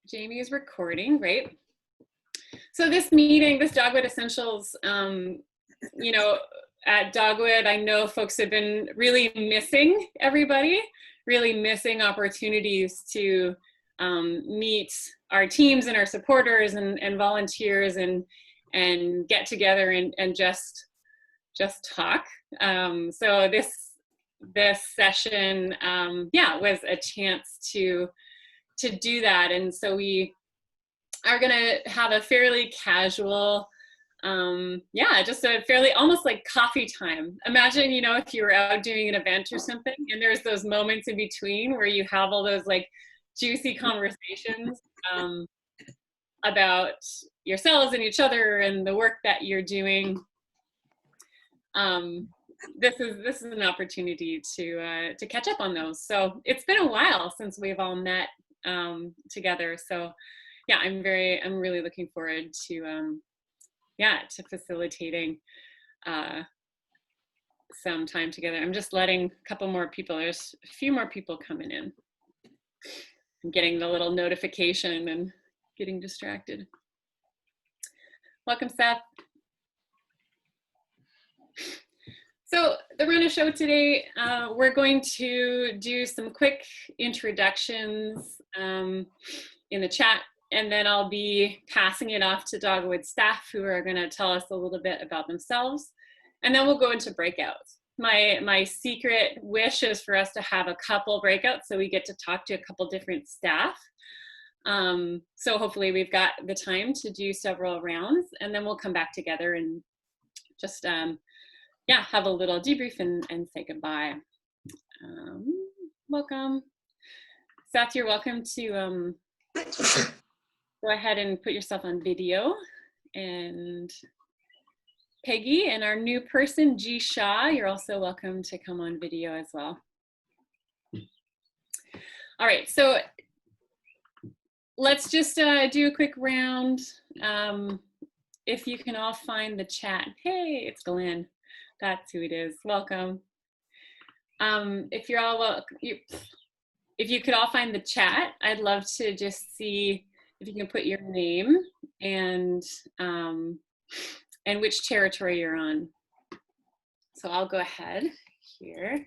Jamie is recording, great. So this meeting, this Dogwood Essentials, you know, at Dogwood, I know folks have been really missing everybody, really missing opportunities to meet our teams and our supporters and volunteers and get together and just talk. So this session, yeah, was a chance to do that. And so we are gonna have a fairly casual, yeah, just a fairly, almost like coffee time. Imagine, you know, if you were out doing an event or something and there's those moments in between where you have all those like juicy conversations about yourselves and each other and the work that you're doing. This is an opportunity to catch up on those. So it's been a while since we've all met together. So yeah, I'm really looking forward to yeah, to facilitating some time together. I'm just letting a couple more people. There's a few more people coming in. I'm getting the little notification and getting distracted. Welcome, Seth. So the Run a Show today, we're going to do some quick introductions in the chat, and then I'll be passing it off to Dogwood staff who are going to tell us a little bit about themselves, and then we'll go into breakouts. My secret wish is for us to have a couple breakouts so we get to talk to a couple different staff. So hopefully we've got the time to do several rounds, and then we'll come back together and just yeah, have a little debrief and say goodbye. Welcome. Seth, you're welcome to go ahead and put yourself on video. And Peggy and our new person, G. Shah, you're also welcome to come on video as well. All right, so let's just do a quick round. If you can all find the chat. Hey, it's Glenn. That's who it is. Welcome. If you're all if you could all find the chat, I'd love to just see if you can put your name and which territory you're on. So I'll go ahead here.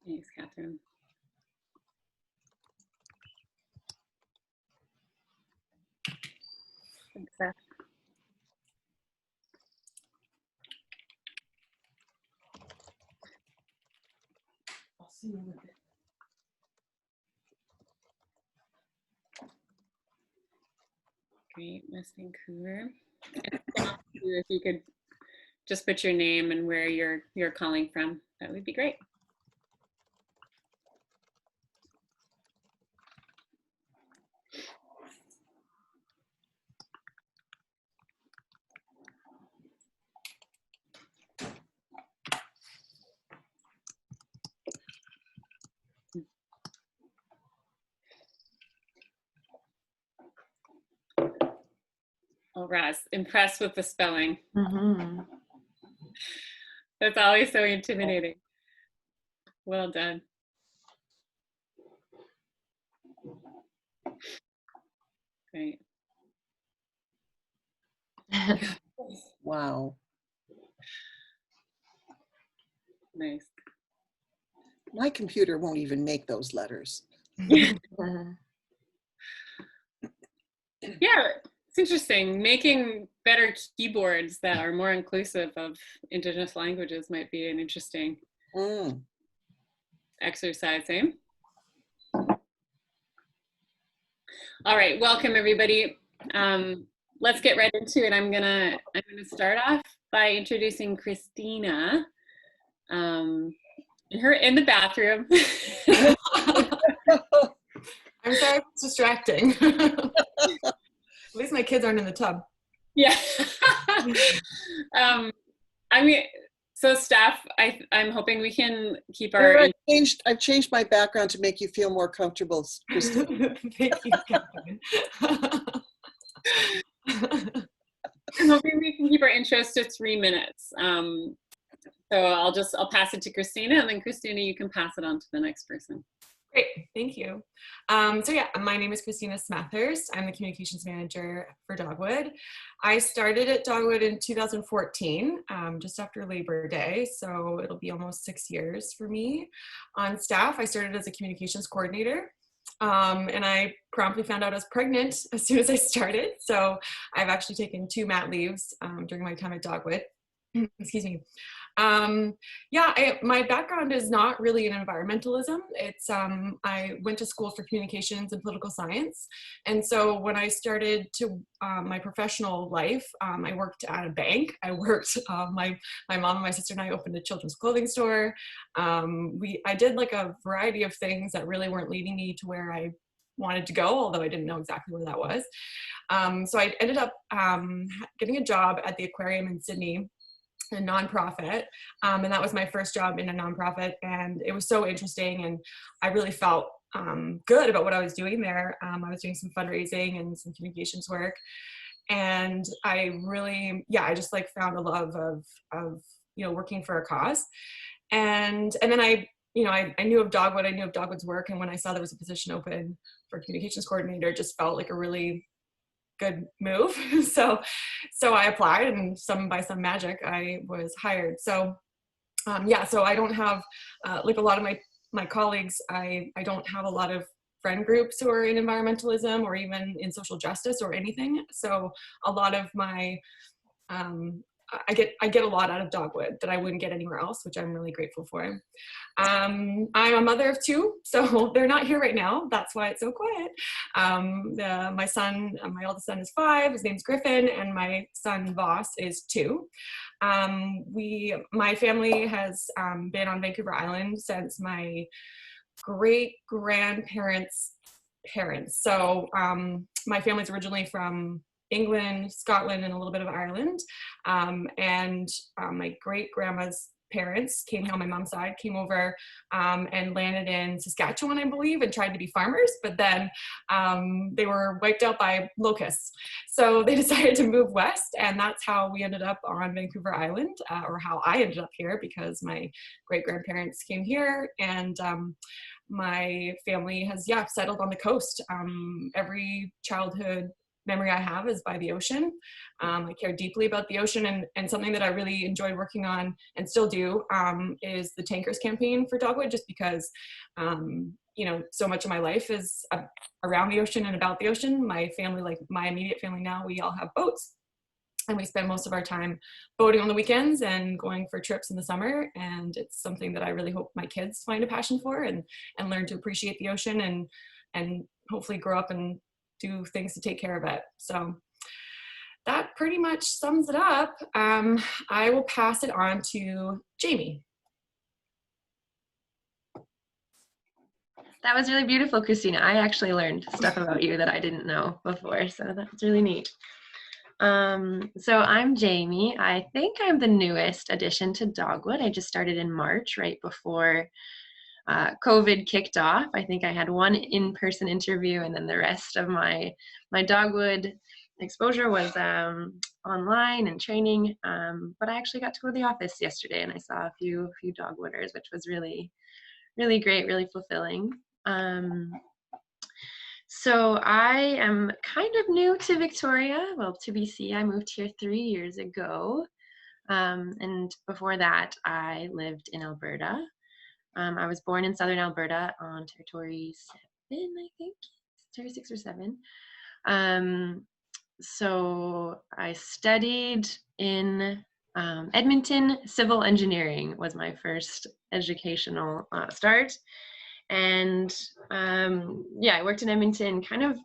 Thanks, Catherine. Thanks, Seth. I'll see you in a bit. Great, Miss Vancouver. If you could just put your name and where you're calling from, that would be great. Oh, Raz, impressed with the spelling. Mm-hmm. That's always so intimidating. Well done. Great. Wow. Nice. My computer won't even make those letters. Yeah, it's interesting. Making better keyboards that are more inclusive of Indigenous languages might be an interesting exercise, eh? All right, welcome everybody. Let's get right into it. I'm gonna start off by introducing Christina. Her in the bathroom. I'm sorry if it's distracting. At least my kids aren't in the tub. Yeah. I mean, So staff, I'm hoping we can keep Here, our, I've changed my background to make you feel more comfortable, Christine. Thank you, Catherine. I'm hoping we can keep our intros to 3 minutes. So I'll pass it to Christina, and then Christina, you can pass it on to the next person. Great, thank you. So yeah, my name is Christina Smackers. I'm the communications manager for Dogwood. I started at Dogwood in 2014, just after Labor Day, so it'll be almost 6 years for me. On staff, I started as a communications coordinator, and I promptly found out I was pregnant as soon as I started, so I've actually taken 2 mat leaves during my time at Dogwood. Excuse me. Yeah, my background is not really in environmentalism. It's I went to school for communications and political science, and so when I started to my professional life, I worked at a bank. I worked my mom and my sister and I opened a children's clothing store. I did like a variety of things that really weren't leading me to where I wanted to go, although I didn't know exactly where that was. So I ended up getting a job at the aquarium in Sydney, a nonprofit, and that was my first job in a nonprofit, and it was so interesting, and I really felt good about what I was doing there. I was doing some fundraising and some communications work, and I really, yeah, I just like found a love of working for a cause, and then I knew of Dogwood, I knew of Dogwood's work, and when I saw there was a position open for communications coordinator, it just felt like a really good move. So I applied, and by some magic I was hired. So yeah, so I don't have like a lot of my colleagues, I don't have a lot of friend groups who are in environmentalism or even in social justice or anything. So a lot of my I get a lot out of Dogwood that I wouldn't get anywhere else, which I'm really grateful for. I'm a mother of 2, so they're not here right now. That's why it's so quiet. My eldest son is 5. His name's Griffin, and my son Voss is 2. My family has been on Vancouver Island since my great grandparents' parents. So my family's originally from England, Scotland, and a little bit of Ireland. And my great grandma's parents came on my mom's side, came over and landed in Saskatchewan, I believe, and tried to be farmers, but then they were wiped out by locusts. So they decided to move west, and that's how we ended up on Vancouver Island, or how I ended up here, because my great grandparents came here, and my family has settled on the coast. Every childhood memory I have is by the ocean. I care deeply about the ocean, and something that I really enjoyed working on and still do is the Tankers campaign for Dogwood, just because so much of my life is around the ocean and about the ocean. My family, like my immediate family now, we all have boats, and we spend most of our time boating on the weekends and going for trips in the summer. And it's something that I really hope my kids find a passion for, and learn to appreciate the ocean, and hopefully grow up and do things to take care of it. So that pretty much sums it up. I will pass it on to Jamie. That was really beautiful, Christina. I actually learned stuff about you that I didn't know before, so that's really neat. So I'm Jamie. I think I'm the newest addition to Dogwood. I just started in March, right before COVID kicked off. I think I had one in-person interview, and then the rest of my Dogwood exposure was online and training. But I actually got to go to the office yesterday, and I saw a few Dogwooders, which was really, really great, really fulfilling. So I am kind of new to Victoria, well, to BC. I moved here 3 years ago. And before that, I lived in Alberta. I was born in southern Alberta on Territory 7, I think, Territory 6 or 7. So I studied in Edmonton. Civil engineering was my first educational start. And I worked in Edmonton, kind of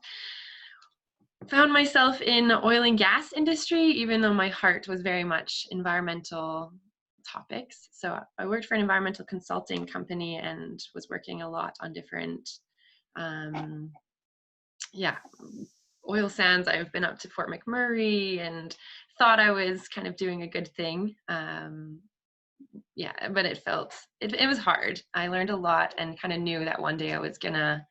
found myself in the oil and gas industry, even though my heart was very much environmental topics. So I worked for an environmental consulting company and was working a lot on different, oil sands. I've been up to Fort McMurray and thought I was kind of doing a good thing. yeah, but it was hard. I learned a lot and kind of knew that one day I was gonna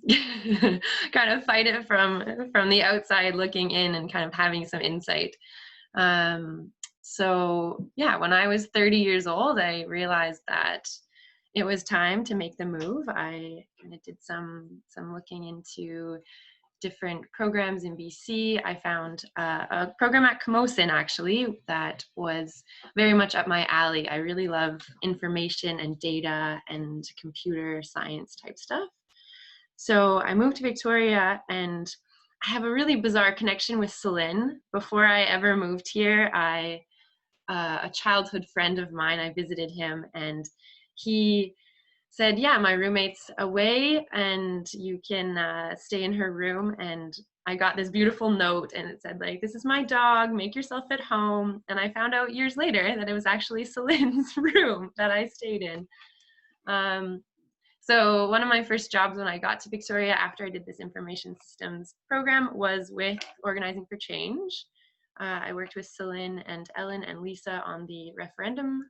kind of fight it from the outside looking in and kind of having some insight. So yeah, when I was 30 years old, I realized that it was time to make the move. I kind of did some looking into different programs in BC. I found a program at Camosun actually that was very much up my alley. I really love information and data and computer science type stuff. So I moved to Victoria, and I have a really bizarre connection with Celine. Before I ever moved here, a childhood friend of mine, I visited him, and he said, yeah, my roommate's away and you can stay in her room. And I got this beautiful note and it said, like, this is my dog, make yourself at home. And I found out years later that it was actually Celine's room that I stayed in. So one of my first jobs when I got to Victoria after I did this information systems program was with Organizing for Change. I worked with Celine and Ellen and Lisa on the referendum,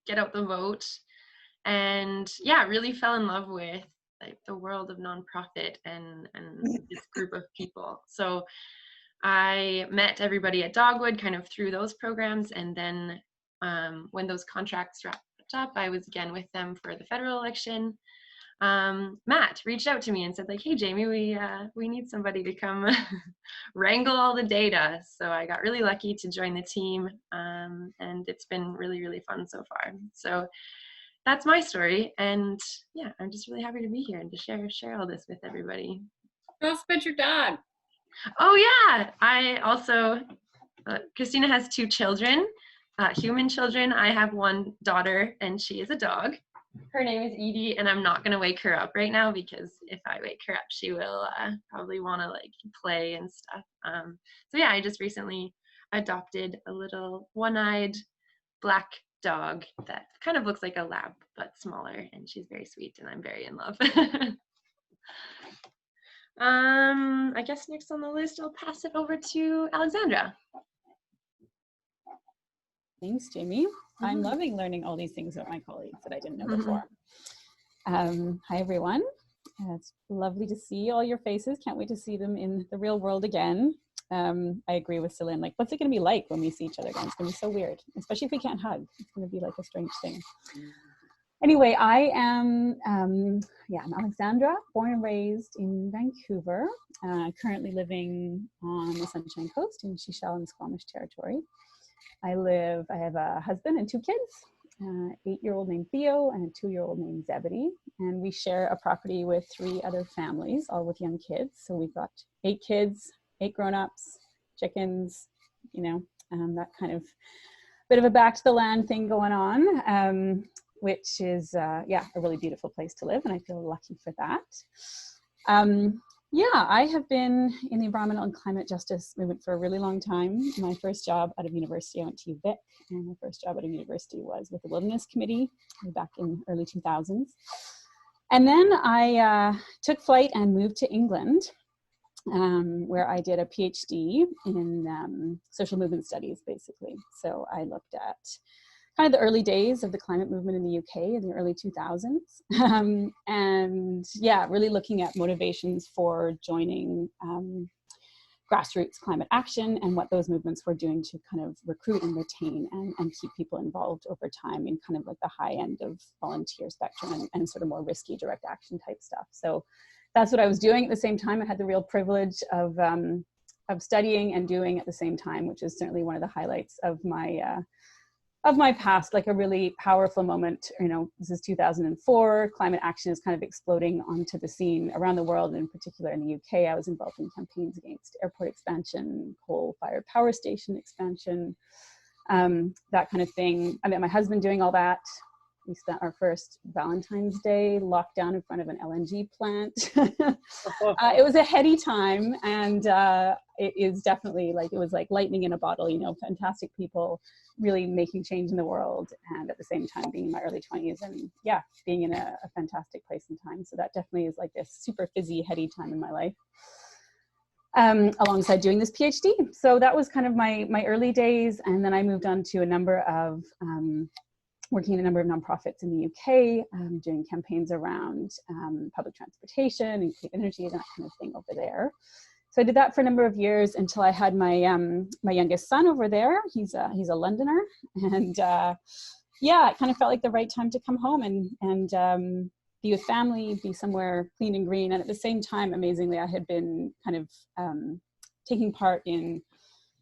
get out the vote, and yeah, really fell in love with like the world of nonprofit and this group of people. So I met everybody at Dogwood kind of through those programs, and then when those contracts wrapped up, I was again with them for the federal election. Matt reached out to me and said, like, hey Jamie, we need somebody to come wrangle all the data. So I got really lucky to join the team, and it's been really, really fun so far. So that's my story, and yeah, I'm just really happy to be here and to share all this with everybody. Tell us about your dog. Oh yeah, I also Christina has 2 children, human children. I have one daughter, and she is a dog. Her name is Edie, and I'm not gonna wake her up right now because if I wake her up, she will probably want to like play and stuff. So yeah, I just recently adopted a little one-eyed black dog that kind of looks like a lab but smaller, and she's very sweet, and I'm very in love. I guess next on the list, I'll pass it over to Alexandra. Thanks, Jamie. I'm loving learning all these things about my colleagues that I didn't know before. Hi, everyone. It's lovely to see all your faces. Can't wait to see them in the real world again. I agree with Celine. Like, what's it going to be like when we see each other again? It's going to be so weird, especially if we can't hug. It's going to be like a strange thing. Anyway, I am, I'm Alexandra, born and raised in Vancouver, currently living on the Sunshine Coast in Seychelles and Squamish Territory. I have a husband and 2 kids, 8-year-old named Theo and a 2-year-old named Zebedee. And we share a property with 3 other families, all with young kids. So we've got 8 kids, 8 grown-ups, chickens, you know, that kind of bit of a back to the land thing going on, which is, a really beautiful place to live. And I feel lucky for that. I have been in the environmental and climate justice movement for a really long time. My first job out of university, I went to UVic, and my first job out of university was with the Wilderness Committee back in early 2000s. And then I took flight and moved to England, where I did a PhD in social movement studies, basically. So I looked at kind of the early days of the climate movement in the UK in the early 2000s. And yeah, really looking at motivations for joining grassroots climate action and what those movements were doing to kind of recruit and retain and keep people involved over time in kind of like the high end of volunteer spectrum and sort of more risky direct action type stuff. So that's what I was doing at the same time. I had the real privilege of studying and doing at the same time, which is certainly one of the highlights of my past, like a really powerful moment. You know, this is 2004, climate action is kind of exploding onto the scene around the world, and in particular in the UK. I was involved in campaigns against airport expansion, coal-fired power station expansion, that kind of thing. I met my husband doing all that. We spent our first Valentine's Day locked down in front of an LNG plant. It was a heady time, and it is definitely like, it was like lightning in a bottle, you know, fantastic people really making change in the world, and at the same time being in my early 20s and yeah, being in a fantastic place and time. So that definitely is like this super fizzy, heady time in my life. alongside doing this PhD. So that was kind of my early days. And then I moved on to a number of, working in a number of nonprofits in the UK, doing campaigns around public transportation and clean energy and that kind of thing over there. So I did that for a number of years until I had my my youngest son over there. He's a Londoner, and yeah, it kind of felt like the right time to come home and be with family, be somewhere clean and green. And at the same time, amazingly, I had been kind of taking part in,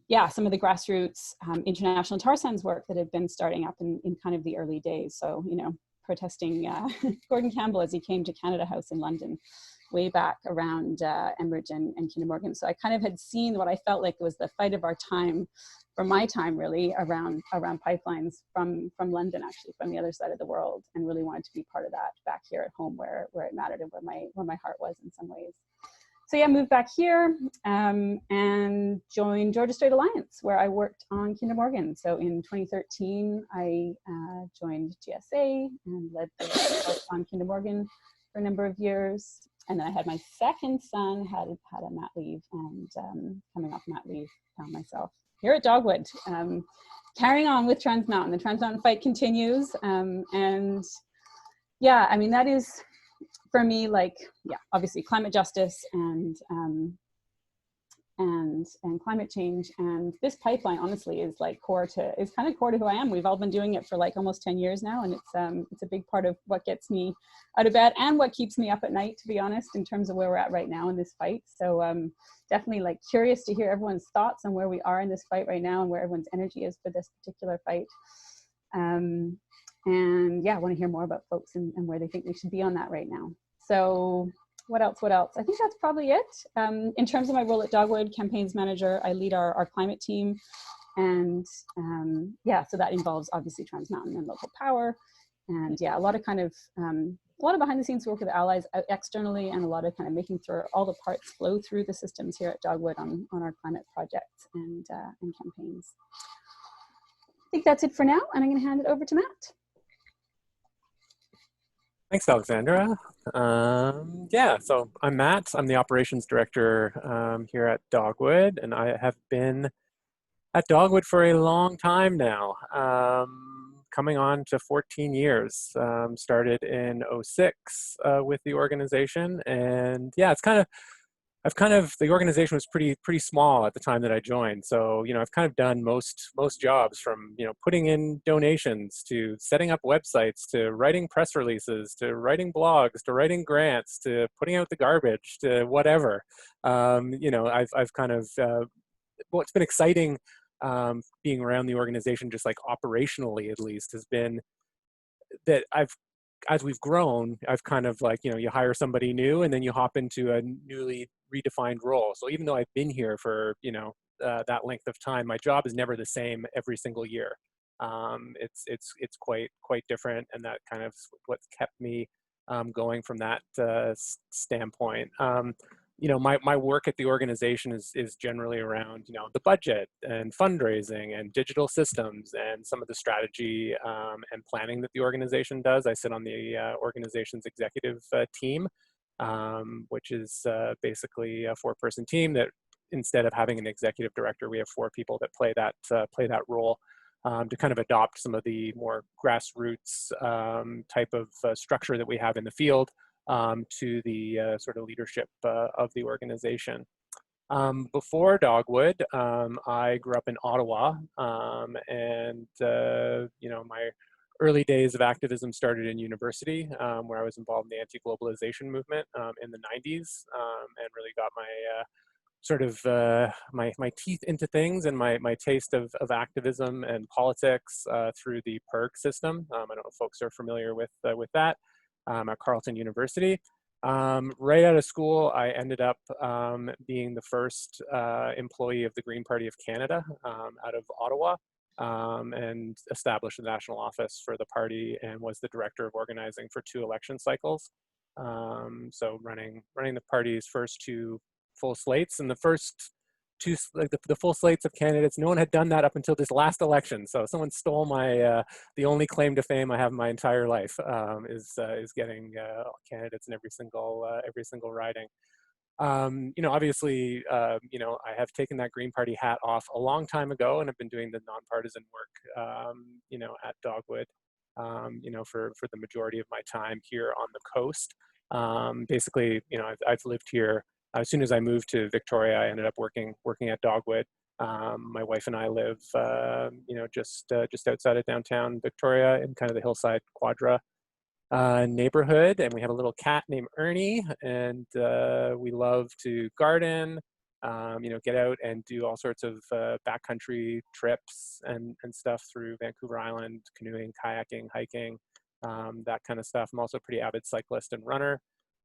yeah, some of the grassroots international tar sands work that had been starting up in kind of the early days. So, you know, protesting Gordon Campbell as he came to Canada House in London way back around Enbridge and Kinder Morgan. So I kind of had seen what I felt like was the fight of our time, for my time really, around pipelines from London, actually from the other side of the world, and really wanted to be part of that back here at home where it mattered and where my heart was in some ways. So yeah, moved back here and joined Georgia Strait Alliance, where I worked on Kinder Morgan. So in 2013, I joined GSA and led the work on Kinder Morgan for a number of years. And then I had my second son, had a mat leave, and coming off mat leave, found myself here at Dogwood, carrying on with Trans Mountain. The Trans Mountain fight continues. And yeah, I mean, that is, for me, like, yeah, obviously climate justice and climate change, and this pipeline honestly is like kind of core to who I am. We've all been doing it for like almost 10 years now, and it's a big part of what gets me out of bed and what keeps me up at night, to be honest, in terms of where we're at right now in this fight. So definitely like curious to hear everyone's thoughts on where we are in this fight right now and where everyone's energy is for this particular fight. And yeah, I want to hear more about folks and where they think we should be on that right now. So what else? I think that's probably it. In terms of my role at Dogwood, campaigns manager, I lead our climate team. And yeah, so that involves obviously Trans Mountain and local power. And yeah, a lot of behind the scenes work with allies externally, and a lot of kind of making sure all the parts flow through the systems here at Dogwood on our climate projects and campaigns. I think that's it for now, and I'm going to hand it over to Matt. Thanks, Alexandra. Yeah, so I'm Matt. I'm the operations director here at Dogwood, and I have been at Dogwood for a long time now, coming on to 14 years. Started in '06 with the organization, and yeah, the organization was pretty small at the time that I joined. So, you know, I've kind of done most jobs, from, you know, putting in donations to setting up websites to writing press releases to writing blogs to writing grants to putting out the garbage to whatever. You know, I've kind of, what's been exciting being around the organization, just like operationally at least, has been that as we've grown, I've kind of like, you know, you hire somebody new and then you hop into a newly redefined role. So even though I've been here for, you know, that length of time, my job is never the same every single year. It's quite different, and that kind of what's kept me going from that standpoint. You know, my work at the organization is generally around, you know, the budget and fundraising and digital systems and some of the strategy and planning that the organization does. I sit on the organization's executive team, which is basically a 4-person team that, instead of having an executive director, we have 4 people that play that role to kind of adopt some of the more grassroots type of structure that we have in the field to the sort of leadership of the organization. Before Dogwood, I grew up in Ottawa, and you know, my early days of activism started in university, where I was involved in the anti-globalization movement in the 90s, and really got my sort of my teeth into things and my taste of activism and politics through the PERG system. I don't know if folks are familiar with that. At Carleton University. Right out of school, I ended up being the first employee of the Green Party of Canada out of Ottawa, and established a national office for the party, and was the director of organizing for 2 election cycles. So running the party's first 2 full slates, and the first 2, like the full slates of candidates. No one had done that up until this last election. So someone stole my the only claim to fame I have my entire life, is getting candidates in every single riding. Obviously, I have taken that Green Party hat off a long time ago, and I've been doing the nonpartisan work, at Dogwood, for the majority of my time here on the coast. Basically, I've lived here. As soon as I moved to Victoria, I ended up working at Dogwood. My wife and I live, just outside of downtown Victoria in kind of the Hillside Quadra neighborhood, and we have a little cat named Ernie, and we love to garden, get out and do all sorts of backcountry trips and stuff through Vancouver Island, canoeing, kayaking, hiking, that kind of stuff. I'm also a pretty avid cyclist and runner.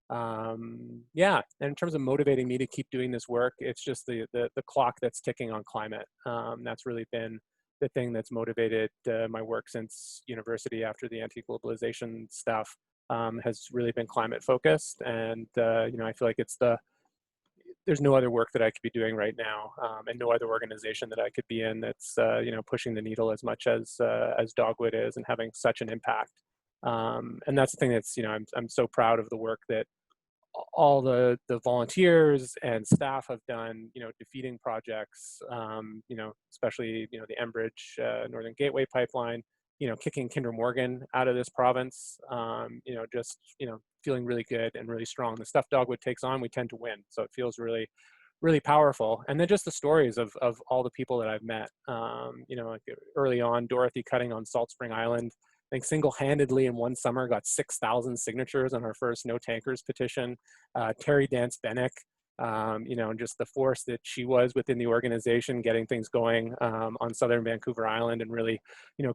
And in terms of motivating me to keep doing this work, it's just the clock that's ticking on climate. That's really been the thing that's motivated my work since university after the anti-globalization stuff, has really been climate focused. And, I feel like there's no other work that I could be doing right now, and no other organization that I could be in that's, pushing the needle as much as Dogwood is and having such an impact. And that's the thing that's, I'm so proud of the work that all the volunteers and staff have done, defeating projects, especially, the Enbridge Northern Gateway pipeline, kicking Kinder Morgan out of this province, just, feeling really good and really strong. The stuff Dogwood takes on, we tend to win. So it feels really, really powerful. And then just the stories of all the people that I've met, like early on, Dorothy Cutting on Salt Spring Island, I think single-handedly in one summer got 6,000 signatures on her first No Tankers petition. Terry Dance Bennick, and just the force that she was within the organization, getting things going on southern Vancouver Island, and really,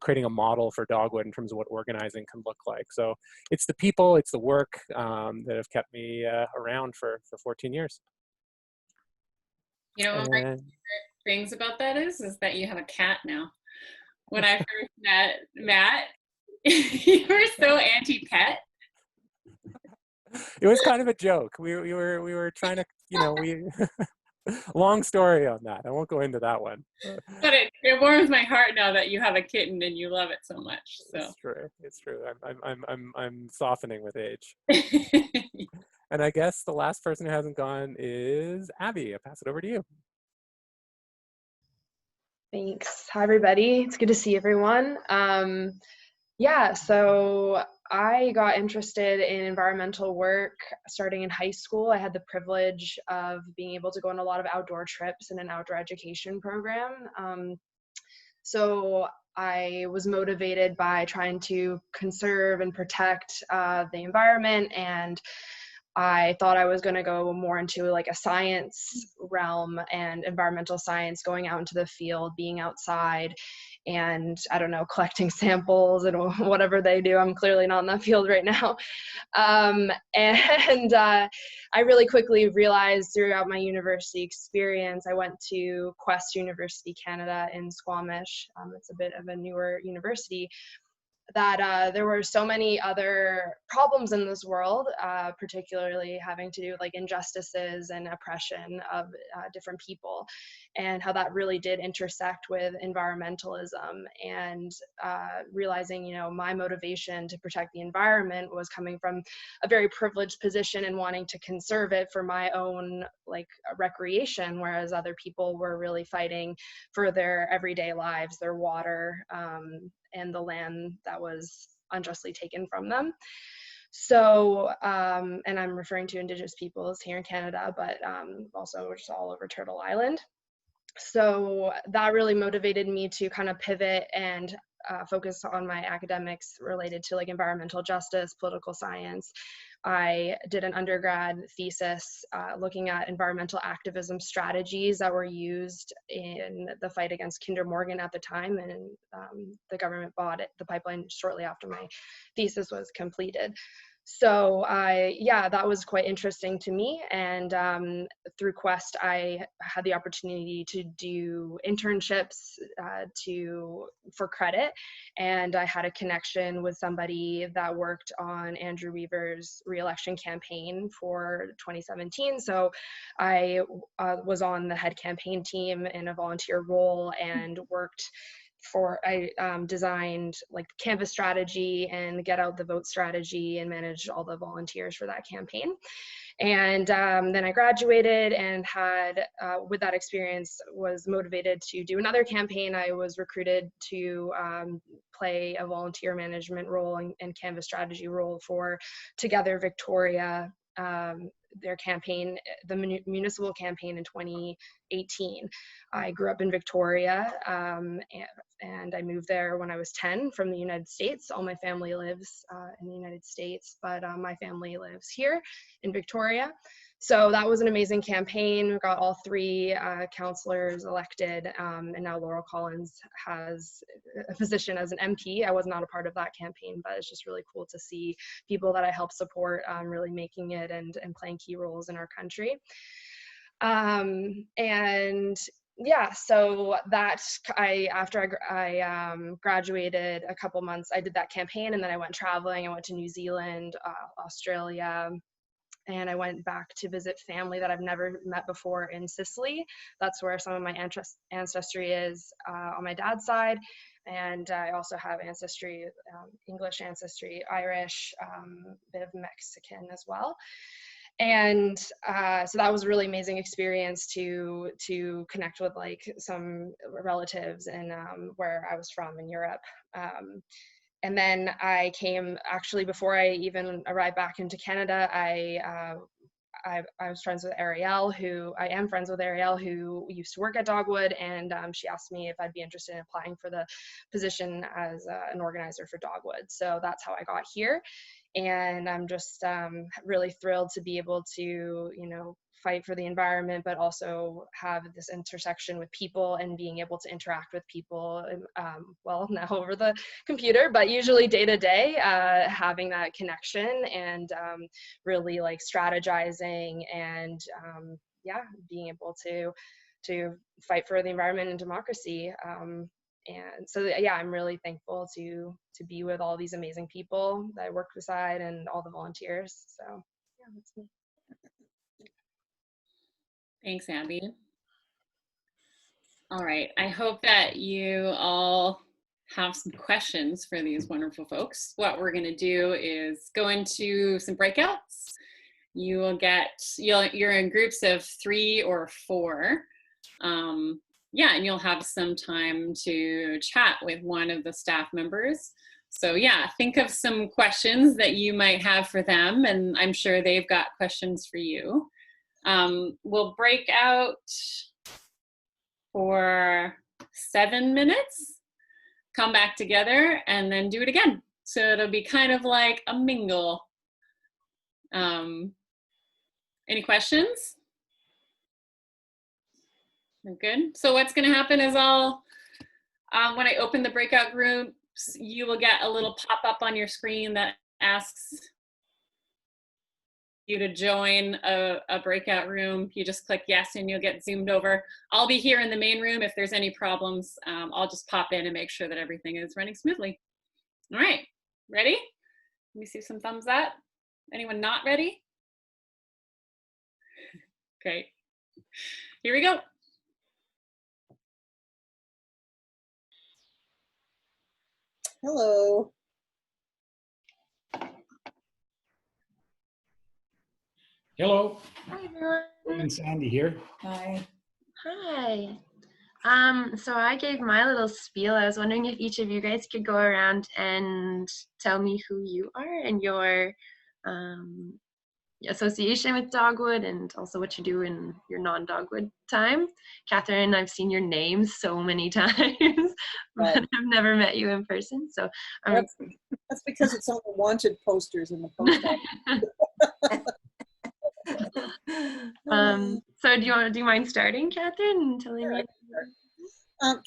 creating a model for Dogwood in terms of what organizing can look like. So it's the people, it's the work that have kept me around for 14 years. One of my favorite things about that is that you have a cat now. When I first met Matt, you were so anti-pet. It was kind of a joke. We were trying to, long story on that. I won't go into that one. But it warms my heart now that you have a kitten and you love it so much. So It's true. I'm softening with age. And I guess the last person who hasn't gone is Abby. I'll pass it over to you. Thanks. Hi, everybody. It's good to see everyone. So I got interested in environmental work starting in high school. I had the privilege of being able to go on a lot of outdoor trips in an outdoor education program. So I was motivated by trying to conserve and protect the environment, and I thought I was going to go more into like a science realm and environmental science, going out into the field, being outside, and I don't know, collecting samples and whatever they do. I'm clearly not in that field right now. I really quickly realized throughout my university experience, I went to Quest University Canada in Squamish. It's a bit of a newer university, that there were so many other problems in this world, particularly having to do with like injustices and oppression of different people, and how that really did intersect with environmentalism. And realizing, my motivation to protect the environment was coming from a very privileged position and wanting to conserve it for my own like recreation, whereas other people were really fighting for their everyday lives, their water, and the land that was unjustly taken from them. So, and I'm referring to Indigenous peoples here in Canada, but also just all over Turtle Island. So that really motivated me to kind of pivot and focus on my academics related to like environmental justice, political science. I did an undergrad thesis looking at environmental activism strategies that were used in the fight against Kinder Morgan at the time, and the government bought the pipeline shortly after my thesis was completed. So that was quite interesting to me. And through Quest, I had the opportunity to do internships for credit. And I had a connection with somebody that worked on Andrew Weaver's re-election campaign for 2017. So I was on the head campaign team in a volunteer role and worked designed like the Canvas strategy and the Get Out the Vote strategy and managed all the volunteers for that campaign. And then I graduated and had, with that experience, was motivated to do another campaign. I was recruited to play a volunteer management role and Canvas strategy role for Together Victoria, their campaign, the municipal campaign in 2018. I grew up in Victoria, and I moved there when I was 10 from the United States. All my family lives in the United States, but my family lives here in Victoria. So that was an amazing campaign. We got all 3 councillors elected, and now Laurel Collins has a position as an MP. I was not a part of that campaign, but it's just really cool to see people that I help support really making it and playing key roles in our country. And yeah, so that after I graduated a couple months, I did that campaign, and then I went traveling. I went to New Zealand, Australia, and I went back to visit family that I've never met before in Sicily. That's where some of my ancestry is on my dad's side. And I also have ancestry, English ancestry, Irish, bit of Mexican as well. And so that was a really amazing experience to connect with like some relatives and where I was from in Europe. And then I came, actually before I even arrived back into Canada, I was friends with Ariel, I am friends with Ariel, who used to work at Dogwood, and she asked me if I'd be interested in applying for the position as an organizer for Dogwood. So that's how I got here. And I'm just really thrilled to be able to, you know, fight for the environment, but also have this intersection with people and being able to interact with people, well, now over the computer, but usually day to day, having that connection and really like strategizing and yeah, being able to fight for the environment and democracy. And so yeah, I'm really thankful to be with all these amazing people that I work beside and all the volunteers. So yeah, that's me. Thanks, Abby. All right, I hope that you all have some questions for these wonderful folks. What we're gonna do is go into some breakouts. You will you're in groups of 3 or 4. Yeah, and you'll have some time to chat with one of the staff members. So yeah, think of some questions that you might have for them, and I'm sure they've got questions for you. We'll break out for 7 minutes, come back together, and then do it again. So it'll be kind of like a mingle. Any questions? Good. So what's going to happen is when I open the breakout groups, you will get a little pop-up on your screen that asks you to join a breakout room. You just click yes and you'll get zoomed over. I'll be here in the main room. If there's any problems, I'll just pop in and make sure that everything is running smoothly. All right, ready? Let me see some thumbs up. Anyone not ready? Great. Here we go. Hello. Hello, Hi, everyone. and Sandy here. Hi. Hi. So I gave my little spiel. I was wondering if each of you guys could go around and tell me who you are and your association with Dogwood and also what you do in your non-Dogwood time. Catherine, I've seen your name so many times, but I've never met you in person. So That's because it's on the wanted posters in the post office. So do you mind starting, Catherine, and telling me?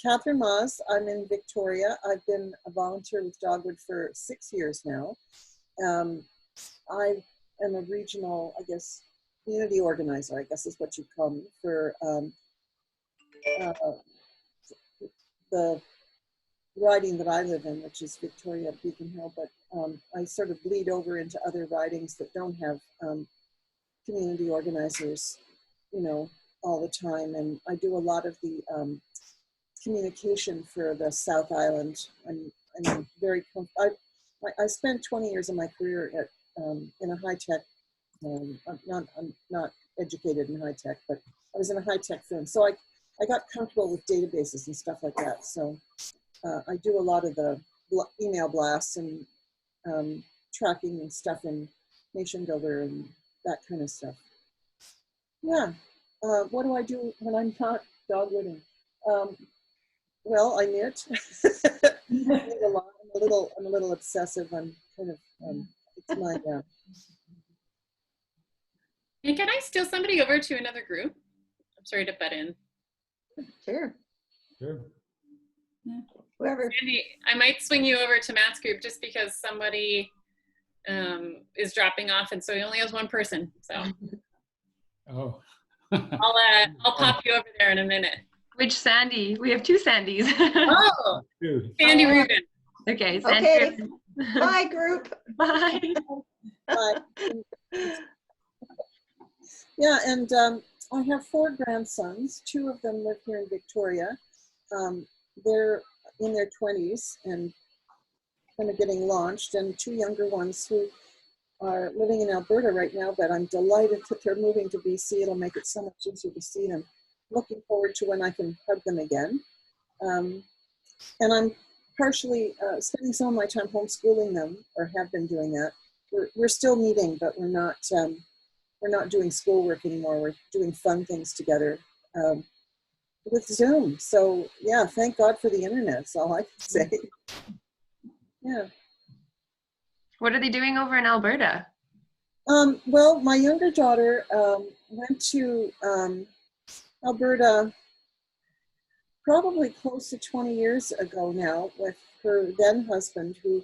Catherine Moss. I'm in Victoria. I've been a volunteer with Dogwood for 6 years now. I am a regional, I guess, community organizer, I guess is what you call me, for the riding that I live in, which is Victoria Beacon Hill, but I sort of bleed over into other ridings that don't have community organizers, you know, all the time. And I do a lot of the communication for the South Island. I'm very I spent 20 years of my career at in a high tech. I'm not educated in high tech, but I was in a high tech firm, so I got comfortable with databases and stuff like that. So I do a lot of the email blasts and tracking and stuff in Nation Builder and that kind of stuff. Yeah. What do I do when I'm not dogwooding? Well, I knit. I knit a lot. I'm a little obsessive. I'm kind of it's my And can I steal somebody over to another group? I'm sorry to butt in. Sure. Sure. Yeah. Whoever. Sandy, I might swing you over to Matt's group just because somebody is dropping off, and so he only has one person. So Oh. I'll pop you over there in a minute. Which Sandy? We have two Sandys. Oh, Dude. Sandy Rubin. Okay, Sandy. Okay. Rubin. Bye, group. Bye. yeah, and I have 4 grandsons. 2 of them live here in Victoria. They're in their 20s and kind of getting launched, and 2 younger ones who are living in Alberta right now, but I'm delighted that they're moving to BC. It'll make it so much easier to see them. Looking forward to when I can hug them again. And I'm partially spending some of my time homeschooling them, or have been doing that. We're still meeting, but we're not doing schoolwork anymore. We're doing fun things together with Zoom. So yeah, thank God for the internet. That's all I can say. Yeah. What are they doing over in Alberta? Well, my younger daughter went to Alberta probably close to 20 years ago now with her then husband, who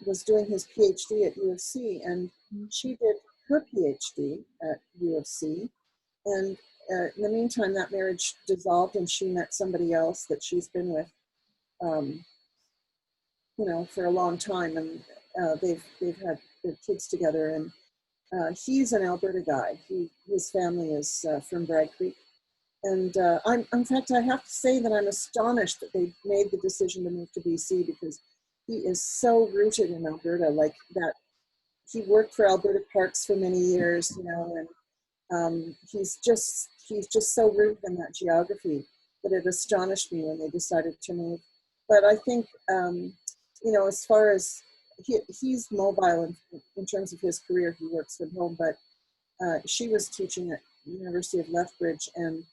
was doing his PhD at U of C, and she did her PhD at U of C. And in the meantime, that marriage dissolved, and she met somebody else that she's been with, for a long time, and they've had their kids together. And he's an Alberta guy. His family is from Bragg Creek. And in fact, I have to say that I'm astonished that they made the decision to move to BC, because he is so rooted in Alberta, like that. He worked for Alberta Parks for many years, and he's just so rooted in that geography that it astonished me when they decided to move. But I think, as far as he's mobile in terms of his career, he works from home, but she was teaching at the University of Lethbridge, and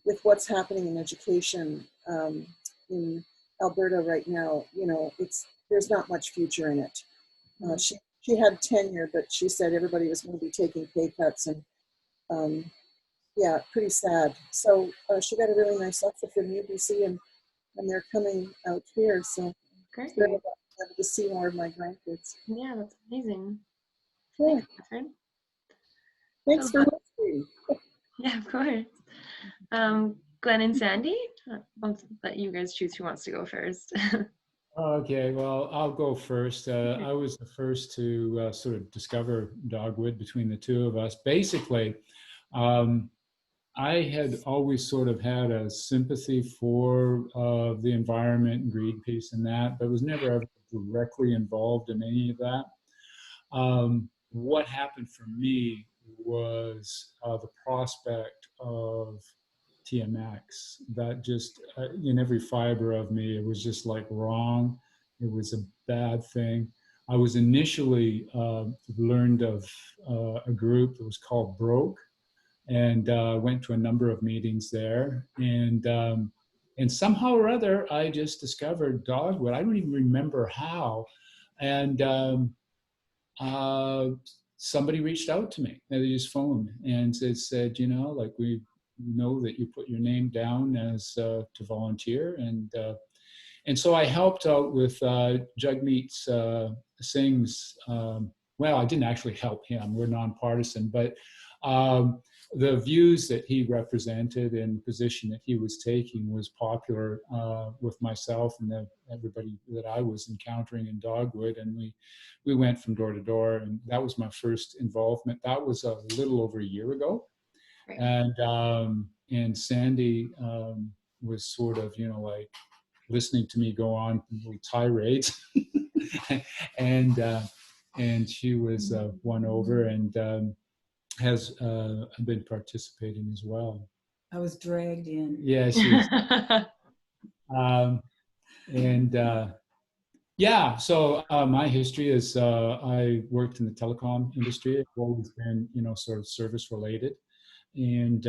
with what's happening in education in Alberta right now, there's not much future in it. She had tenure, but she said everybody was going to be taking pay cuts, and yeah, pretty sad. So she got a really nice offer from UBC, and they're coming out here. So Great. I'm able to see more of my grandkids. Yeah, that's amazing. Yeah. Thanks, Catherine. Thanks for listening. Yeah, of course. Glenn and Sandy, I'll let you guys choose who wants to go first. Okay, well, I'll go first. I was the first to sort of discover Dogwood between the 2 of us. Basically, I had always sort of had a sympathy for the environment and Greenpeace and that, but was never ever directly involved in any of that. What happened for me was the prospect of TMX. That just, in every fiber of me, it was just like wrong. It was a bad thing. I was initially learned of a group that was called Broke, and went to a number of meetings there. And somehow or other, I just discovered Dogwood. I don't even remember how. And somebody reached out to me. They just phoned and said, like, we know that you put your name down as to volunteer, and so I helped out with Jagmeet Singh's. Well, I didn't actually help him. We're nonpartisan, but the views that he represented and the position that he was taking was popular with myself and everybody that I was encountering in Dogwood, and we went from door to door, and that was my first involvement. That was a little over a year ago. Right. And Sandy was sort of, like listening to me go on little tirades. And she was won over and has been participating as well. I was dragged in. Yeah, she was. So my history is I worked in the telecom industry. I've always been, sort of service related, and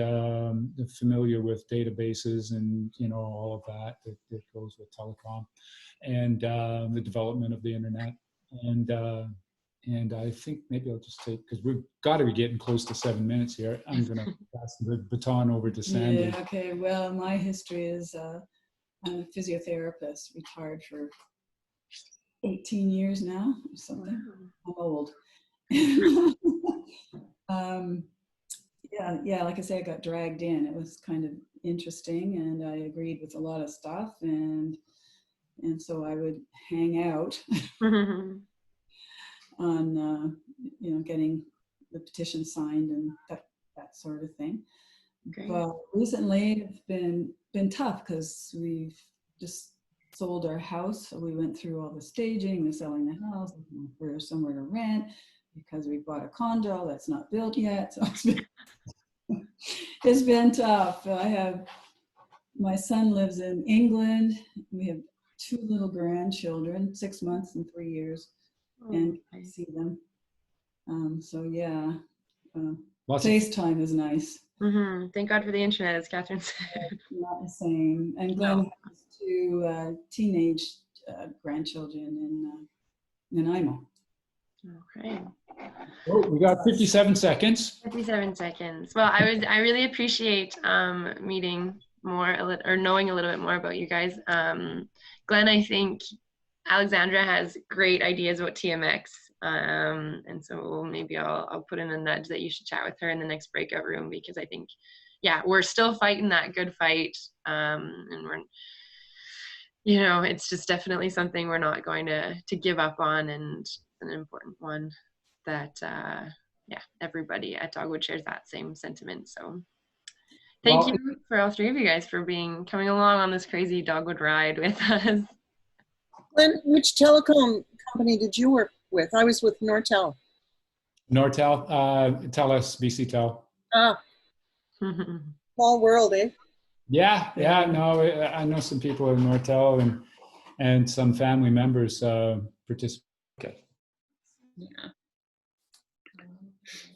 familiar with databases and all of that goes with telecom, and the development of the internet. And I think maybe I'll just take, because we've got to be getting close to 7 minutes here. I'm going to pass the baton over to Sandy. Yeah, okay. Well, my history is I'm a physiotherapist, retired for 18 years now or something. I'm old. Yeah, like I say, I got dragged in. It was kind of interesting, and I agreed with a lot of stuff, and so I would hang out on getting the petition signed and that sort of thing. Great. Well, recently it's been tough because we've just sold our house. So we went through all the staging, the selling the house, we're somewhere to rent because we bought a condo that's not built yet. So it's been tough. My son lives in England. We have 2 little grandchildren, 6 months and 3 years, and I see them. FaceTime is nice. Thank God for the internet, as Catherine said. Not the same. And Glenn has 2 teenage grandchildren in Nanaimo. Okay. Oh, we got 57 seconds. 57 seconds. Well, I really appreciate meeting more or knowing a little bit more about you guys. Glenn, I think Alexandra has great ideas about TMX. And so maybe I'll put in a nudge that you should chat with her in the next breakout room, because I think, we're still fighting that good fight. And we're, it's just definitely something we're not going to give up on, and an important one that, everybody at Dogwood shares that same sentiment. So thank you for all 3 of you guys for coming along on this crazy Dogwood ride with us. Glenn, which telecom company did you work with? I was with Nortel. Nortel, TELUS, BCTEL. Ah, small world, eh? Yeah, no, I know some people at Nortel and some family members participate. Okay. Yeah.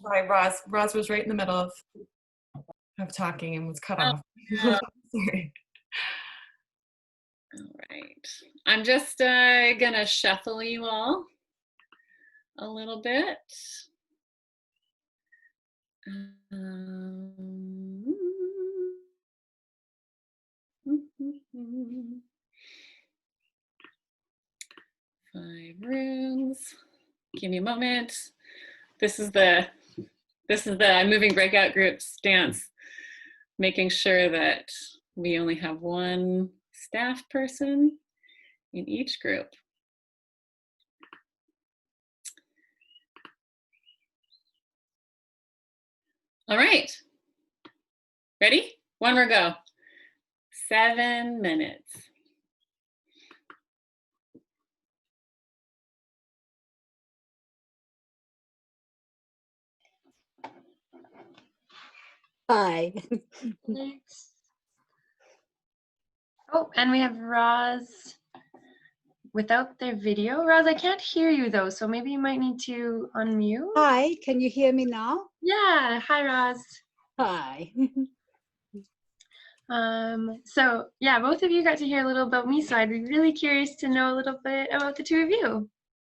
Sorry, Roz was right in the middle of talking and was cut off. Sorry. All right. I'm just gonna shuffle you all a little bit. 5 rooms. Give me a moment. This is the I'm moving breakout group stance, making sure that we only have 1 staff person in each group. All right. Ready? 1 more go. 7 minutes. Hi. Oh, and we have Roz without their video. Roz, I can't hear you though, so maybe you might need to unmute. Hi, can you hear me now? Yeah, hi Roz. Hi. So yeah, both of you got to hear a little about me, so I'd be really curious to know a little bit about the 2 of you.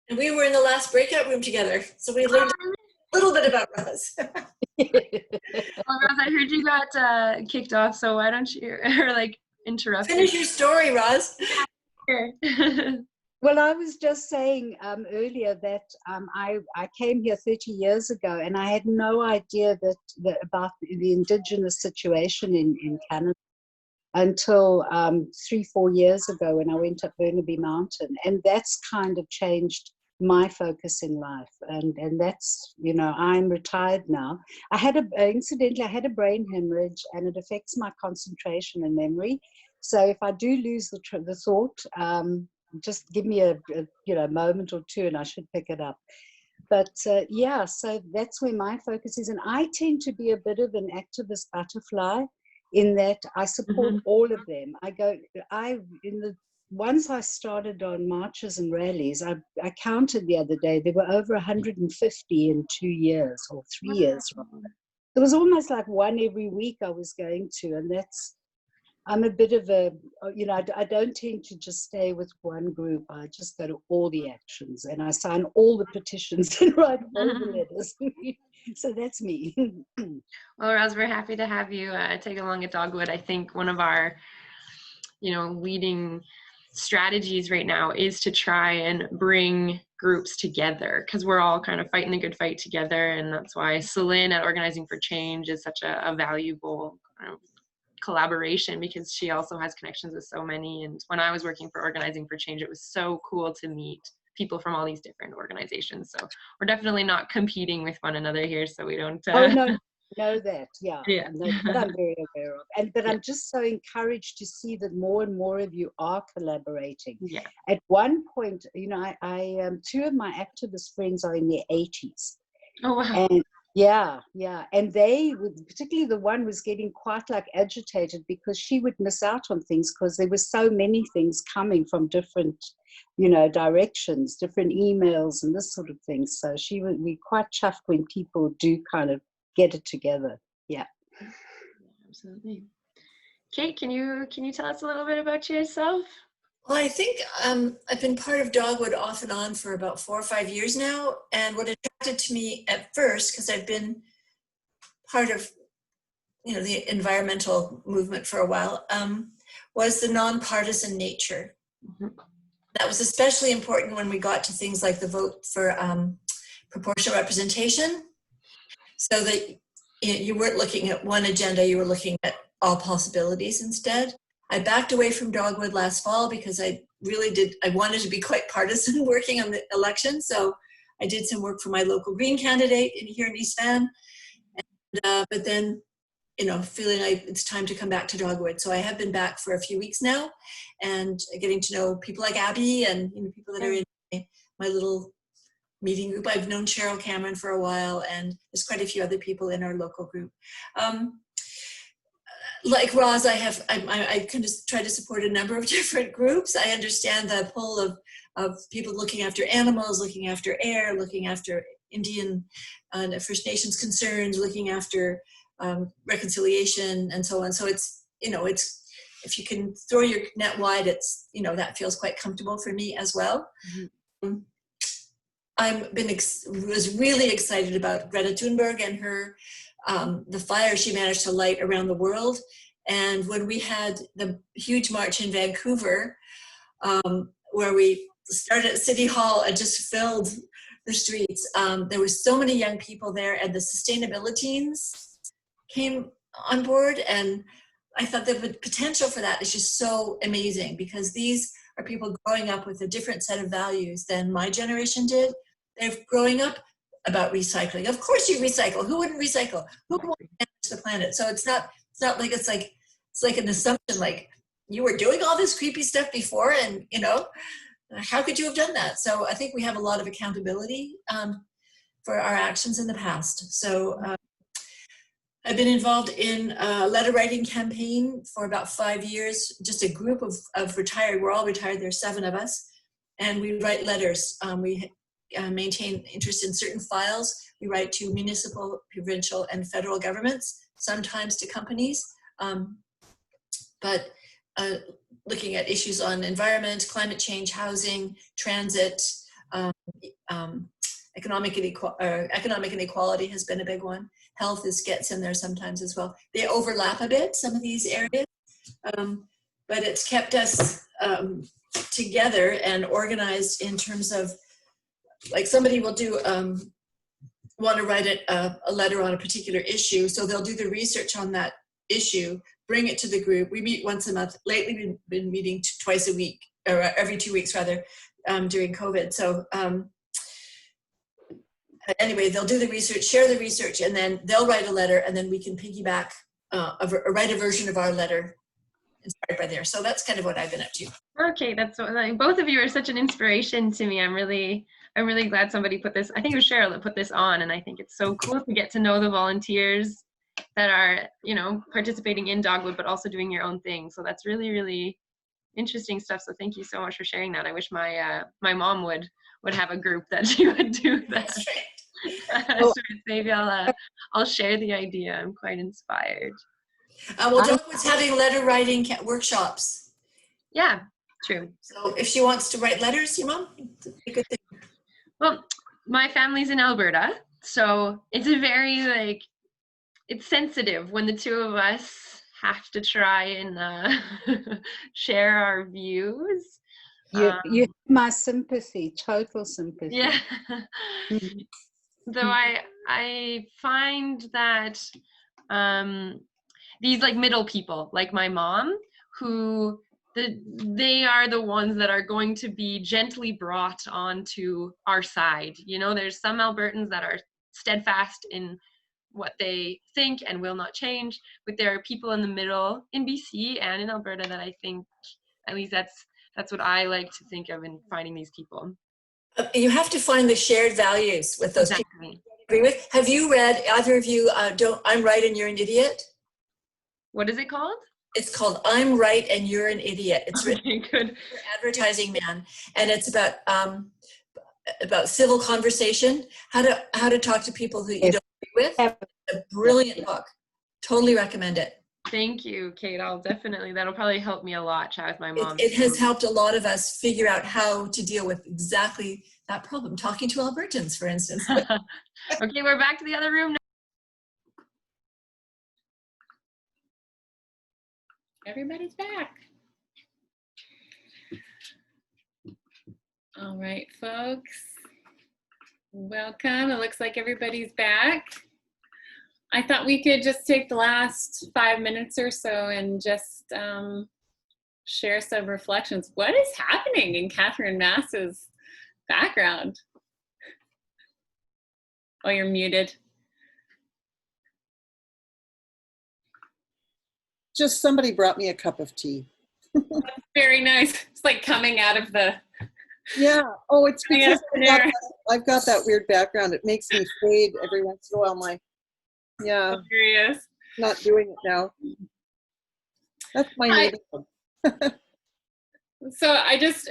And we were in the last breakout room together, so we learned a little bit about Roz. Well, Roz, I heard you got kicked off, so why don't you, or like interrupt? Finish your story, Roz. Sure. Well, I was just saying earlier that I came here 30 years ago, and I had no idea that about the Indigenous situation in Canada until 3-4 years ago when I went up Burnaby Mountain, and that's kind of changed my focus in life. And that's, I'm retired now. Incidentally, I had a brain hemorrhage, and it affects my concentration and memory. So if I do lose the thought, just give me a moment or two and I should pick it up. But yeah, so that's where my focus is. And I tend to be a bit of an activist butterfly in that I support all of them. Once I started on marches and rallies, I counted the other day, there were over 150 in 2 years or 3 years. It was almost like one every week I was going to, and I'm a bit of a, I don't tend to just stay with one group. I just go to all the actions and I sign all the petitions and write all the letters. So that's me. Well, Roz, we're happy to have you take along at Dogwood. I think one of our, leading strategies right now is to try and bring groups together, because we're all kind of fighting the good fight together. And that's why Celine at Organizing for Change is such a valuable collaboration, because she also has connections with so many. And when I was working for Organizing for Change, it was so cool to meet people from all these different organizations. So we're definitely not competing with one another here, so we don't oh no, know that, yeah. That I'm very aware of. But I'm just so encouraged to see that more and more of you are collaborating. Yeah. At one point, I two of my activist friends are in their 80s. Oh wow. And yeah, and they, particularly the one, was getting quite agitated because she would miss out on things because there were so many things coming from different, directions, different emails and this sort of thing. So we quite chuffed when people do kind of get it together. Yeah. Absolutely. Kate, can you tell us a little bit about yourself? Well, I think I've been part of Dogwood off and on for about 4 or 5 years now. And what attracted to me at first, because I've been part of, the environmental movement for a while, was the nonpartisan nature. That was especially important when we got to things like the vote for proportional representation, so that you weren't looking at one agenda, you were looking at all possibilities instead. I backed away from Dogwood last fall because I wanted to be quite partisan working on the election. So I did some work for my local Green candidate here in East Van. But then, feeling like it's time to come back to Dogwood. So I have been back for a few weeks now and getting to know people like Abby and people that are in my little meeting group. I've known Cheryl Cameron for a while, and there's quite a few other people in our local group. Like Roz, I kind of try to support a number of different groups. I understand the pull of people looking after animals, looking after air, looking after Indian and First Nations concerns, looking after reconciliation and so on. So it's if you can throw your net wide, it's that feels quite comfortable for me as well. Was really excited about Greta Thunberg and her the fire she managed to light around the world. And when we had the huge march in Vancouver, where we started at City Hall and just filled the streets, there were so many young people there, and the sustainability teams came on board. And I thought the potential for that is just so amazing, because these are people growing up with a different set of values than my generation did. They're growing up about recycling. Of course you recycle. Who wouldn't recycle? Who would manage the planet? So it's not like it's like an assumption, like you were doing all this creepy stuff before, and how could you have done that? So I think we have a lot of accountability for our actions in the past. So I've been involved in a letter writing campaign for about 5 years, just a group of retired, we're all retired, there's 7 of us, and we write letters. We maintain interest in certain files. We write to municipal, provincial, and federal governments, sometimes to companies, but looking at issues on environment, climate change, housing, transit, economic inequality has been a big one. Health gets in there sometimes as well. They overlap a bit, some of these areas, but it's kept us together and organized in terms of, like, somebody will want to write a letter on a particular issue, so they'll do the research on that issue, bring it to the group. We meet once a month. Lately, we've been meeting twice a week, or every 2 weeks rather, during COVID. So anyway, they'll do the research, share the research, and then they'll write a letter, and then we can piggyback, write a version of our letter inspired by there. So that's kind of what I've been up to. Okay, that's what, like, both of you are such an inspiration to me. I'm really glad somebody put this. I think it was Cheryl that put this on, and I think it's so cool to get to know the volunteers that are, you know, participating in Dogwood, but also doing your own thing. So that's really, really interesting stuff. So thank you so much for sharing that. I wish my my mom would have a group that she would do that. That's right. So maybe I'll share the idea. I'm quite inspired. Well, Dogwood's having letter writing workshops. Yeah, true. So if she wants to write letters, your mom, it's a good thing. Well, my family's in Alberta, so it's a very, like, it's sensitive when the two of us have to try and share our views. You have my sympathy, total sympathy. Yeah. So I find that these, like, middle people, like my mom, who they are the ones that are going to be gently brought onto our side. You know, there's some Albertans that are steadfast in what they think and will not change, but there are people in the middle in BC and in Alberta that I think, at least that's what I like to think of in finding these people. You have to find the shared values with those people you agree with. Have you read, either of you, I'm Right and You're an Idiot? What is it called? It's called I'm Right and You're an Idiot. It's written for Advertising Man, and it's about civil conversation, how to talk to people who you don't agree with. It's a brilliant book. Totally recommend it. Thank you, Kate. That'll probably help me a lot, chat with my mom. It has helped a lot of us figure out how to deal with exactly that problem. Talking to Albertans, for instance. Okay, we're back to the other room now. Everybody's back. All right, folks. Welcome. It looks like everybody's back. I thought we could just take the last 5 minutes or so and just share some reflections. What is happening in Catherine Mass's background? Oh, you're muted. Just somebody brought me a cup of tea. That's very nice. It's like coming out of the... Yeah. Oh, it's because I've got that weird background. It makes me fade every once in a while. Yeah. I'm curious. Not doing it now. That's my neighborhood. So I just,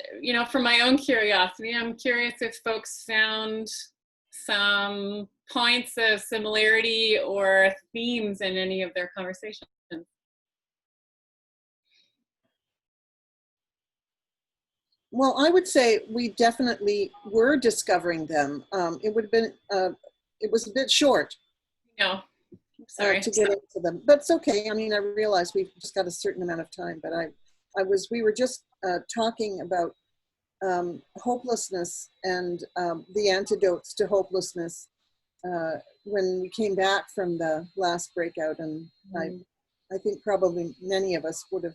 for my own curiosity, I'm curious if folks found some points of similarity or themes in any of their conversations. Well, I would say we definitely were discovering them. It would have been, it was a bit short. No, sorry. To get into them, but it's okay. I mean, I realize we've just got a certain amount of time, but we were just talking about hopelessness and the antidotes to hopelessness when we came back from the last breakout, and I think probably many of us would have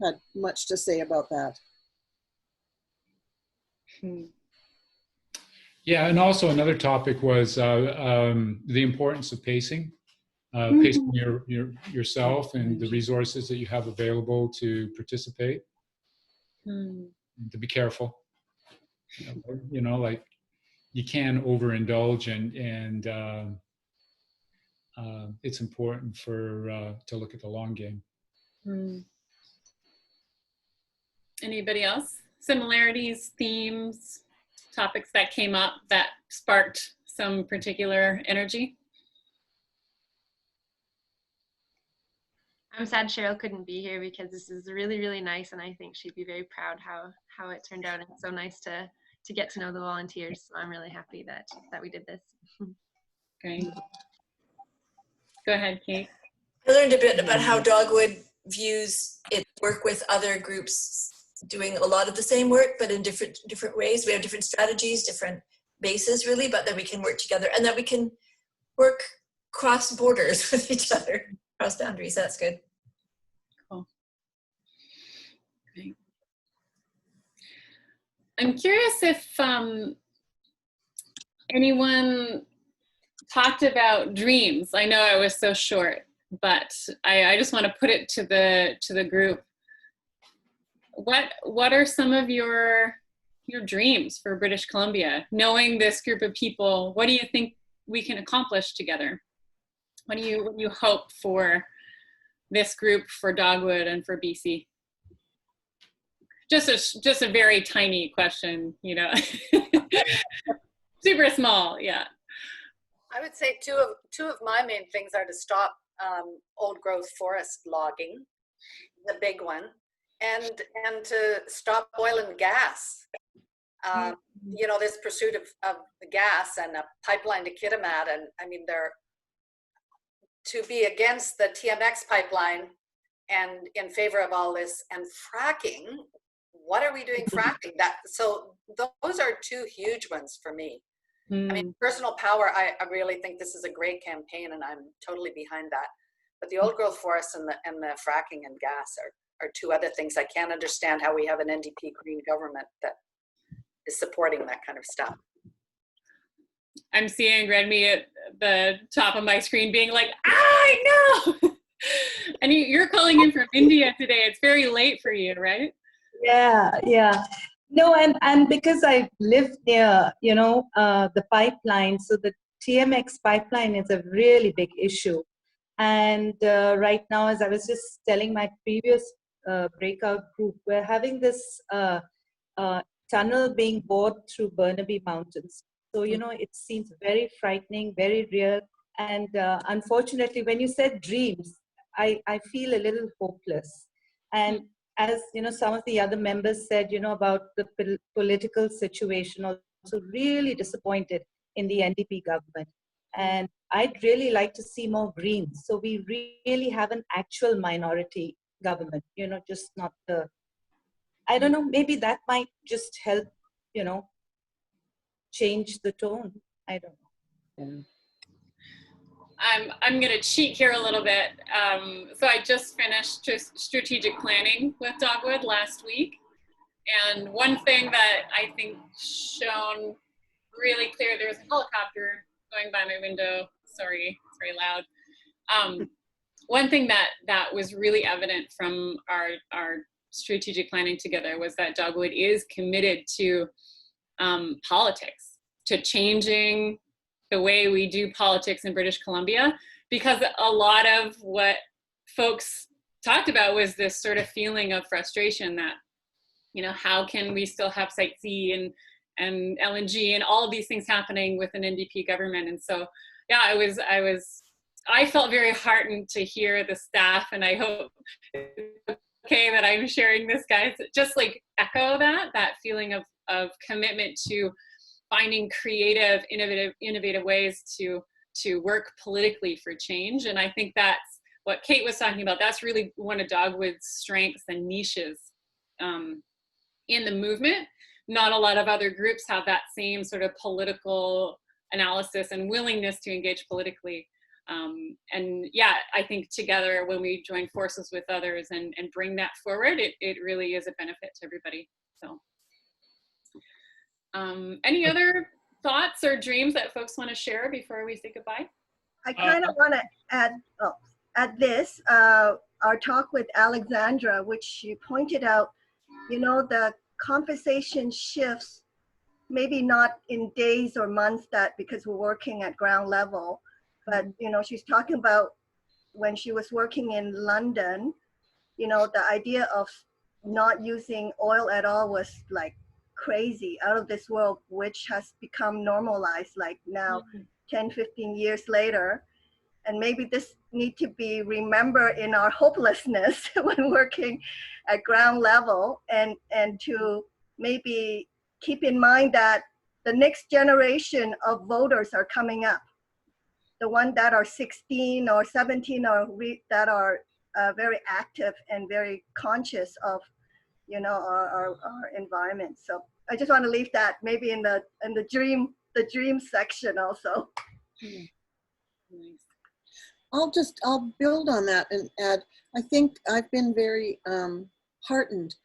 had much to say about that. Yeah, and also another topic was the importance of pacing. Pacing yourself and the resources that you have available to participate. And to be careful. Like you can overindulge, and it's important to look at the long game. Anybody else? Similarities, themes, topics that came up that sparked some particular energy? I'm sad Cheryl couldn't be here because this is really, really nice, and I think she'd be very proud how it turned out. And it's so nice to get to know the volunteers. So I'm really happy that we did this. Great. Go ahead, Kate. I learned a bit about how Dogwood views its work with other groups doing a lot of the same work, but in different ways. We have different strategies, different bases, really, but that we can work together and that we can work cross borders with each other. Cross boundaries. That's good. Cool. Great. I'm curious if anyone talked about dreams. I know I was so short, but I just want to put it to the group. what are some of your dreams for British Columbia? Knowing this group of people, what do you think we can accomplish together? What do you hope for this group, for Dogwood, and for BC? Just a very tiny question, you know. Super small, yeah. I would say two of my main things are to stop old growth forest logging, the big one, and to stop oil and gas. You know, this pursuit of the gas and a pipeline to Kitimat, and I mean, to be against the TMX pipeline and in favor of all this and fracking. What are we doing fracking? So those are two huge ones for me. I mean, personal power, I really think this is a great campaign, and I'm totally behind that. But the old growth forests and the fracking and gas are two other things. I can't understand how we have an NDP Green government that is supporting that kind of stuff. I'm seeing Redmi at the top of my screen being like, I know! And you're calling in from India today. It's very late for you, right? Yeah. No, and because I live near, you know, the pipeline, so the TMX pipeline is a really big issue. And right now, as I was just telling my previous breakout group, we're having this tunnel being bored through Burnaby Mountains. So, you know, it seems very frightening, very real. And unfortunately, when you said dreams, I feel a little hopeless. And as, you know, some of the other members said, you know, about the political situation, also really disappointed in the NDP government. And I'd really like to see more Greens. So we really have an actual minority government, you know, just not the, I don't know, maybe that might just help, you know, change the tone. I don't know. Yeah. I'm going to cheat here a little bit. So I just finished strategic planning with Dogwood last week. And one thing that I think shown really clear, there was a helicopter going by my window. Sorry, it's very loud. One thing that was really evident from our strategic planning together was that Dogwood is committed to politics, to changing the way we do politics in British Columbia, because a lot of what folks talked about was this sort of feeling of frustration that, you know, how can we still have Site C and LNG and all of these things happening with an NDP government? And so, yeah, I felt very heartened to hear the staff, and I hope it's okay that I'm sharing this, guys, just like echo that feeling of commitment to finding creative, innovative ways to work politically for change. And I think that's what Kate was talking about. That's really one of Dogwood's strengths and niches in the movement. Not a lot of other groups have that same sort of political analysis and willingness to engage politically. And yeah, I think together when we join forces with others and bring that forward, it really is a benefit to everybody. So. Any other thoughts or dreams that folks want to share before we say goodbye? I kind of want to add this, our talk with Alexandra, which she pointed out, you know, the conversation shifts, maybe not in days or months because we're working at ground level, but, you know, she's talking about when she was working in London, you know, the idea of not using oil at all was like crazy, out of this world, which has become normalized like now 10, 15 years later. And maybe this need to be remembered in our hopelessness when working at ground level, and to maybe keep in mind that the next generation of voters are coming up. The ones that are 16 or 17 or that are very active and very conscious of, you know, our environment. So I just want to leave that maybe in the dream section also. I'll build on that and add, I think I've been very heartened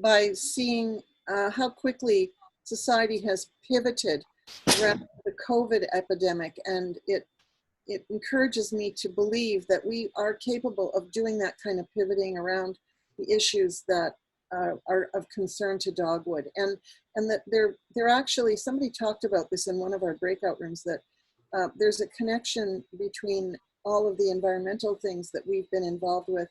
by seeing how quickly society has pivoted around the COVID epidemic, and it encourages me to believe that we are capable of doing that kind of pivoting around the issues that are of concern to Dogwood, and that they're actually, somebody talked about this in one of our breakout rooms, that there's a connection between all of the environmental things that we've been involved with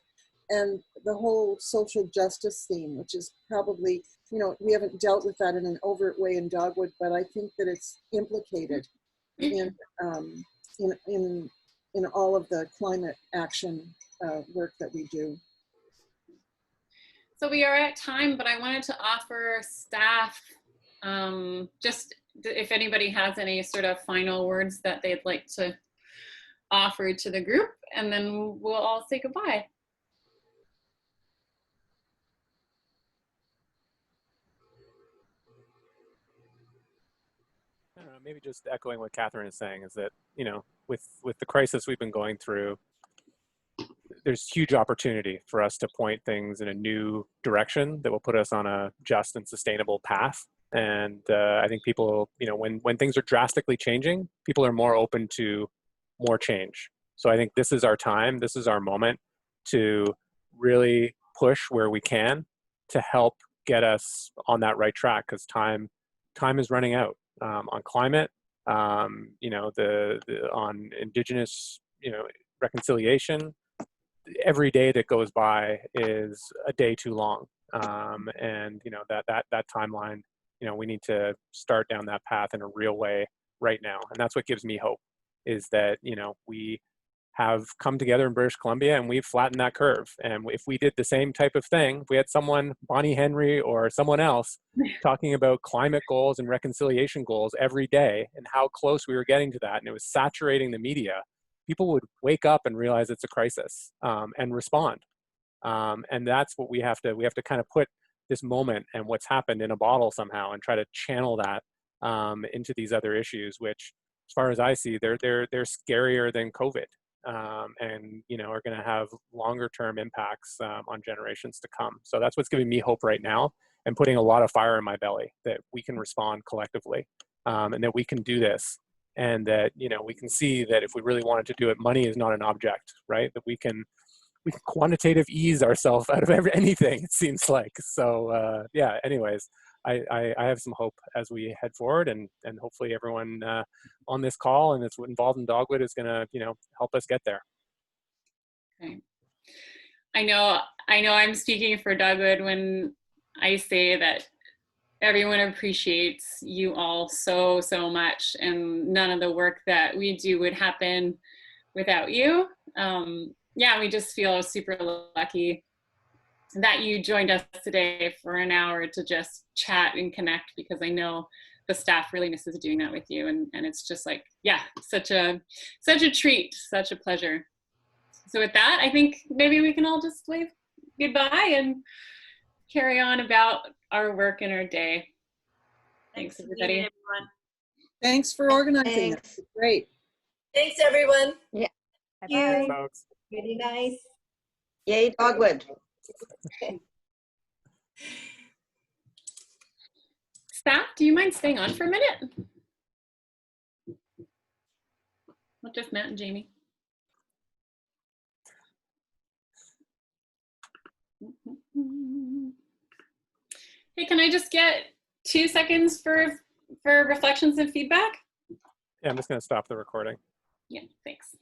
and the whole social justice theme, which is probably, you know, we haven't dealt with that in an overt way in Dogwood, but I think that it's implicated in all of the climate action work that we do. So we are at time, but I wanted to offer staff, just if anybody has any sort of final words that they'd like to offer to the group, and then we'll all say goodbye. I don't know, maybe just echoing what Catherine is saying is that, you know, with the crisis we've been going through, there's huge opportunity for us to point things in a new direction that will put us on a just and sustainable path. And I think people, you know, when things are drastically changing, people are more open to more change. So I think this is our time, this is our moment to really push where we can to help get us on that right track, because time is running out on climate, you know, on Indigenous, you know, reconciliation. Every day that goes by is a day too long, and you know that timeline, you know, we need to start down that path in a real way right now, and that's what gives me hope, is that, you know, we have come together in British Columbia and we've flattened that curve. And if we did the same type of thing, if we had someone, Bonnie Henry or someone else, talking about climate goals and reconciliation goals every day and how close we were getting to that, and it was saturating the media, people would wake up and realize it's a crisis, and respond. And that's what we have to kind of put this moment and what's happened in a bottle somehow and try to channel that into these other issues, which, as far as I see, they're scarier than COVID, and, you know, are going to have longer term impacts on generations to come. So that's what's giving me hope right now and putting a lot of fire in my belly that we can respond collectively, and that we can do this. And that, you know, we can see that if we really wanted to do it, money is not an object, right? That we can quantitative ease ourselves out of anything, it seems like. So yeah, anyways, I have some hope as we head forward, and hopefully everyone on this call and that's involved in Dogwood is gonna, you know, help us get there. Okay. I know I'm speaking for Dogwood when I say that everyone appreciates you all so much, and none of the work that we do would happen without you. Yeah, we just feel super lucky that you joined us today for an hour to just chat and connect, because I know the staff really misses doing that with you, and it's just like, yeah, such a treat, such a pleasure. So with that, I think maybe we can all just wave goodbye and carry on about our work and our day. Thanks everybody. Everyone. Thanks for organizing. Thanks. Great. Thanks, everyone. Yeah. Thank you. Folks. Really nice. Yay, Dogwood. Staff, do you mind staying on for a minute? Not just Matt and Jamie. Hey, can I just get 2 seconds for reflections and feedback? Yeah, I'm just going to stop the recording. Yeah, thanks.